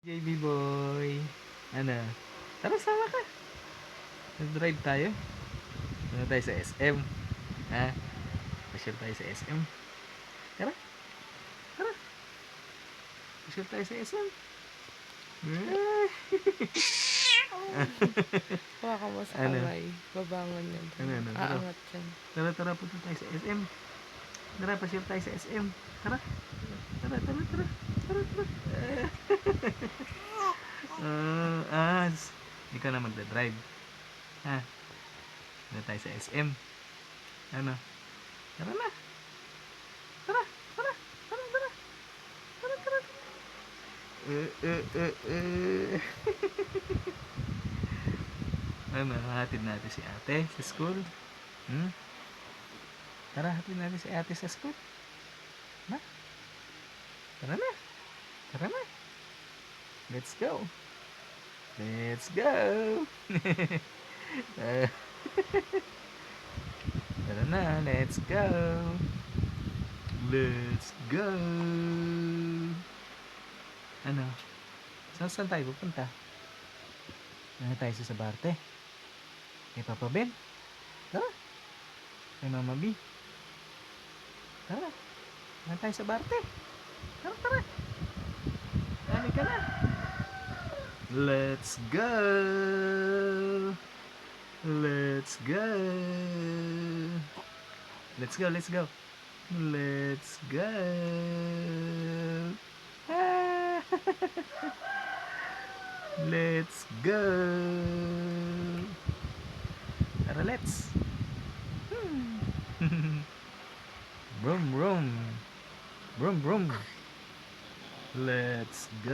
JB boy. Ano? Tara, sama ka. Nag-drive tayo. Ano tayo sa SM? Ha? Pasyal tayo sa SM. Tara, tara. Pasyal tayo sa SM. Hawakan mo sa Ano? kamay. Babangon yan. Ano? Tara. Aangat yan. Tara, punta tayo sa SM. Tara, pasyal tayo sa SM. Tara. Tara. Hindi ka na magdadrive. Ha? Tara tayo sa SM. Ano? Tara na. Tara. Ano, hatid natin si ate sa school? Tara, hatid natin si ate sa school. Na? Tara na. Let's go. Tara na, let's go. Ano? Saan tayo pupunta? Ano tayo sa Sabarte? Kay Papa Ben? Tara. Kay Mama B? Tara. Ano tayo sa Sabarte? Tara. Dami ka na. Let's go. Let's go. Let's go. Tara, let's. Vroom. Let's go.